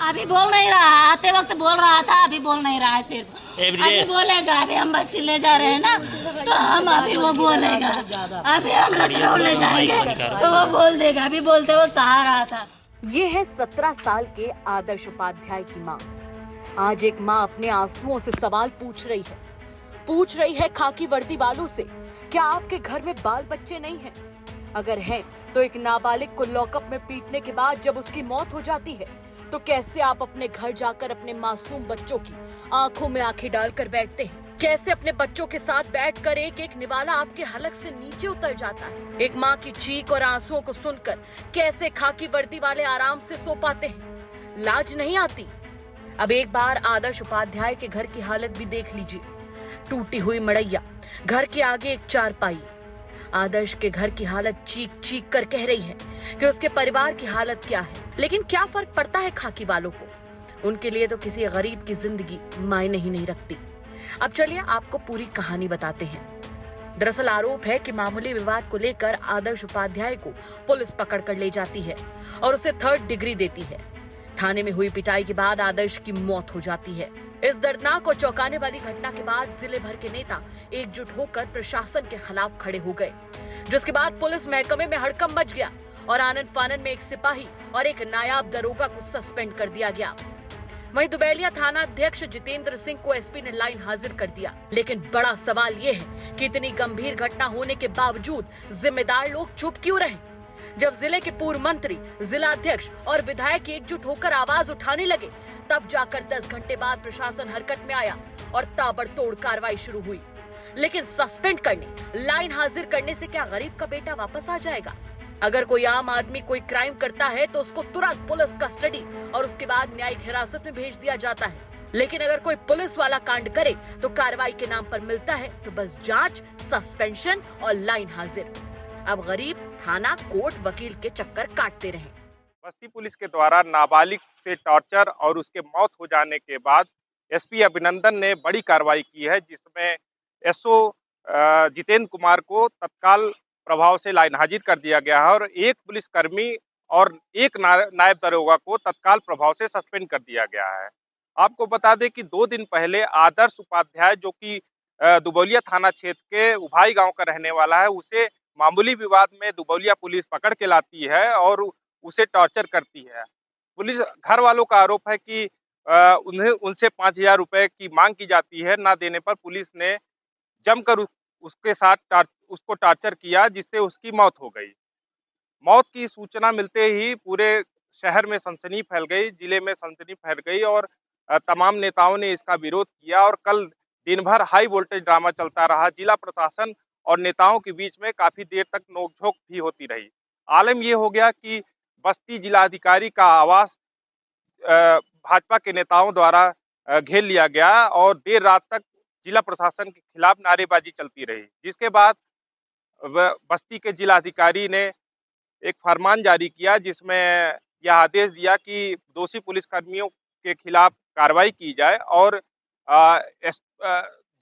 अभी बोल नहीं रहा, आते वक्त बोल रहा था, अभी बोल नहीं रहा है। सिर्फ अभी बोलेगा। अभी हम बस्ती ले जा रहे हैं ना, तो हम अभी वो बोलेगा। अभी हम लखनऊ ले जाएंगे तो वो बोल देगा। अभी बोलते वक्त आ रहा था। ये है 17 साल के आदर्श उपाध्याय की माँ। आज एक माँ अपने आंसुओं से सवाल पूछ रही है खाकी वर्दी वालों से, क्या आपके घर में बाल बच्चे नहीं हैं? अगर हैं, तो एक नाबालिग को लॉकअप में पीटने के बाद जब उसकी मौत हो जाती है, तो कैसे आप अपने घर जाकर अपने मासूम बच्चों की आंखों में आंखें डालकर बैठते हैं? कैसे अपने बच्चों के साथ बैठकर एक एक निवाला आपके हलक से नीचे उतर जाता है? एक माँ की चीख और आंसुओं को सुनकर कैसे खाकी वर्दी वाले आराम से सो पाते हैं? लाज नहीं आती? अब एक बार आदर्श उपाध्याय के घर की हालत भी देख लीजिए। टूटी हुई मड़ैया, घर के आगे एक चारपाई। आदर्श के घर की हालत चीख चीख कर कह रही है कि उसके परिवार की हालत क्या है। लेकिन क्या फर्क पड़ता है खाकी वालों को? उनके लिए तो किसी गरीब की जिंदगी मायने ही नहीं रखती। अब चलिए आपको पूरी कहानी बताते हैं। दरअसल आरोप है कि मामूली विवाद को लेकर आदर्श उपाध्याय को पुलिस पकड़ कर ले जाती है और उसे 3rd डिग्री देती है। थाने में हुई पिटाई के बाद आदर्श की मौत हो जाती है। इस दर्दनाक और चौंकाने वाली घटना के बाद जिले भर के नेता एकजुट होकर प्रशासन के खिलाफ खड़े हो गए, जिसके बाद पुलिस महकमे में हड़कंप मच गया और आनन फानन में एक सिपाही और एक नायाब दरोगा को सस्पेंड कर दिया गया। वहीं दुबैलिया थाना अध्यक्ष जितेंद्र सिंह को एसपी ने लाइन हाजिर कर दिया। लेकिन बड़ा सवाल ये है कि इतनी गंभीर घटना होने के बावजूद जिम्मेदार लोग चुप क्यों रहे? जब जिले के पूर्व मंत्री, जिला अध्यक्ष और विधायक एकजुट होकर आवाज उठाने लगे, तब जाकर 10 घंटे बाद प्रशासन हरकत में आया और ताबड़तोड़ कार्रवाई शुरू हुई। लेकिन सस्पेंड करने, लाइन हाजिर करने से क्या गरीब का बेटा वापस आ जाएगा? अगर कोई आम आदमी कोई क्राइम करता है तो उसको तुरंत पुलिस कस्टडी और उसके बाद न्यायिक हिरासत में भेज दिया जाता है। लेकिन अगर कोई पुलिस वाला कांड करे तो कार्रवाई के नाम पर मिलता है तो बस जांच, सस्पेंशन और लाइन हाजिर। अब गरीब थाना, कोर्ट, वकील के चक्कर काटते रहे। बस्ती पुलिस के द्वारा नाबालिग से टॉर्चर और उसके मौत हो जाने के बाद एसपी अभिनंदन ने बड़ी कार्रवाई की है, जिसमें एसओ जितेंद्र कुमार को तत्काल प्रभाव से लाइन हाजिर कर दिया गया है और एक पुलिसकर्मी और एक नायब दरोगा को तत्काल प्रभाव से सस्पेंड कर दिया गया है। आपको बता दें कि 2 दिन पहले आदर्श उपाध्याय, जो कि दुबौलिया थाना क्षेत्र के उभाई गांव का रहने वाला है, उसे मामूली विवाद में दुबौलिया पुलिस पकड़ के लाती है और उसे टॉर्चर करती है। पुलिस घर वालों का आरोप है कि उन्हें उनसे 5,000 रुपए की मांग की जाती है। ना देने पर पुलिस ने जमकर उसके साथ उसको टॉर्चर किया, जिससे उसकी मौत हो गई। मौत की सूचना मिलते ही पूरे शहर में सनसनी फैल गई, जिले में सनसनी फैल गई और तमाम नेताओं ने इसका विरोध किया और कल दिन भर हाई वोल्टेज ड्रामा चलता रहा। जिला प्रशासन और नेताओं के बीच में काफी देर तक नोकझोंक भी होती रही। आलम यह हो गया कि बस्ती जिलाधिकारी का आवास भाजपा के नेताओं द्वारा घेर लिया गया और देर रात तक जिला प्रशासन के खिलाफ नारेबाजी चलती रही, जिसके बाद बस्ती के जिलाधिकारी ने एक फरमान जारी किया, जिसमें यह आदेश दिया कि दोषी पुलिसकर्मियों के खिलाफ कार्रवाई की जाए और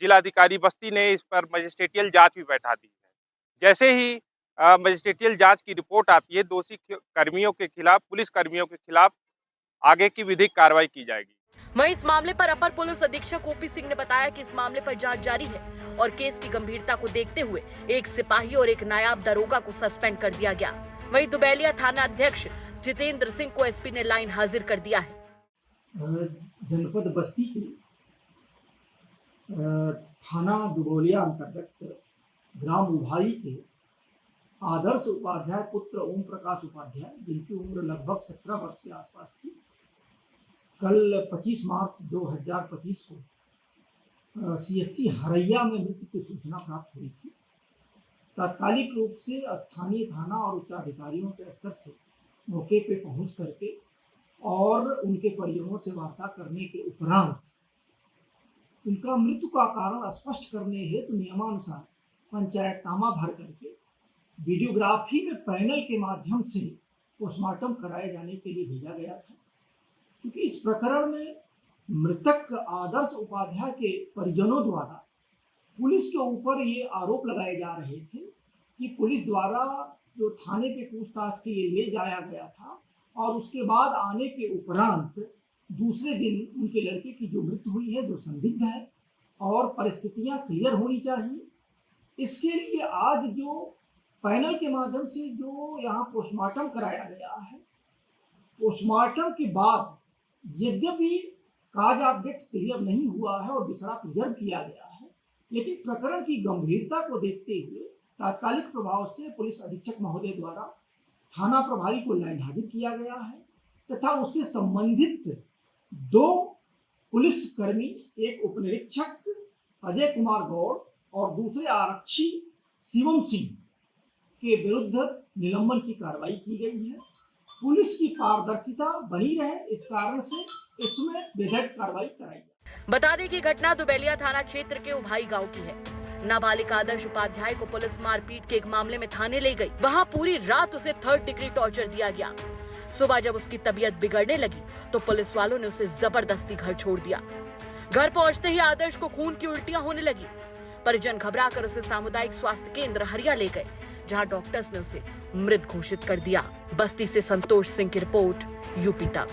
जिलाधिकारी बस्ती ने इस पर मजिस्ट्रेटियल जांच भी बैठा दी है। जैसे ही मजिस्ट्रेटियल जांच की रिपोर्ट आती है, दोषी कर्मियों के खिलाफ, पुलिसकर्मियों के खिलाफ आगे की विधिक कार्रवाई की जाएगी। वहीं इस मामले पर अपर पुलिस अधीक्षक ओपी सिंह ने बताया कि इस मामले पर जांच जारी है और केस की गंभीरता को देखते हुए एक सिपाही और एक नायाब दरोगा को सस्पेंड कर दिया गया। वहीं दुबैलिया थाना अध्यक्ष जितेंद्र सिंह को एसपी ने लाइन हाजिर कर दिया है। जनपद बस्ती के थाना दुबौलिया अंतर्गत ग्राम उभाई के आदर्श उपाध्याय पुत्र ओम प्रकाश उपाध्याय, जिनकी उम्र लगभग 17 वर्ष के आसपास थी, कल 25 मार्च 2025 को सीएससी हरैया में मृत्यु की सूचना प्राप्त हुई थी। तात्कालिक रूप से स्थानीय थाना और उच्चाधिकारियों के स्तर से मौके पे पहुंच करके और उनके परिजनों से वार्ता करने के उपरांत उनका मृत्यु का कारण स्पष्ट करने हेतु नियमानुसार पंचायतनामा भर करके वीडियोग्राफी में पैनल के माध्यम से पोस्टमार्टम कराए जाने के लिए भेजा गया था, क्योंकि इस प्रकरण में मृतक आदर्श उपाध्याय के परिजनों द्वारा पुलिस के ऊपर ये आरोप लगाए जा रहे थे कि पुलिस द्वारा जो थाने पे पूछताछ के लिए ले जाया गया था और उसके बाद आने के उपरांत दूसरे दिन उनके लड़के की जो मृत्यु हुई है, जो संदिग्ध है, और परिस्थितियां क्लियर होनी चाहिए। इसके लिए आज जो पैनल के माध्यम से जो यहाँ पोस्टमार्टम कराया गया है, पोस्टमार्टम के बाद यद्यपि काज ऑफ डेथ क्लियर नहीं हुआ है और बिसरा प्रिजर्व किया गया है, लेकिन प्रकरण की गंभीरता को देखते हुए तात्कालिक प्रभाव से पुलिस अधीक्षक महोदय द्वारा थाना प्रभारी को लैंड हाजिर किया गया है तथा उससे संबंधित 2 पुलिसकर्मी, एक उपनिरीक्षक अजय कुमार गौड़ और दूसरे आरक्षी शिवम सिंह के विरुद्ध निलंबन की कार्रवाई की गई है। पुलिस की पारदर्शिता बनी रहे, इस कारण से इसमें विधिक कार्रवाई कराई है। बता दें कि घटना दुबेलिया थाना क्षेत्र के उभाई गांव की है। नाबालिग आदर्श उपाध्याय को पुलिस मारपीट के एक मामले में थाने ले गई। वहां पूरी रात उसे 3rd डिग्री टॉर्चर दिया गया। सुबह जब उसकी तबीयत बिगड़ने लगी तो पुलिस वालों ने उसे जबरदस्ती घर छोड़ दिया। घर पहुंचते ही आदर्श को खून की उल्टियां होने लगी। परिजन घबराकर उसे सामुदायिक स्वास्थ्य केंद्र हरिया ले गए, जहां डॉक्टर्स ने उसे मृत घोषित कर दिया। बस्ती से संतोष सिंह की रिपोर्ट, यूपी तक।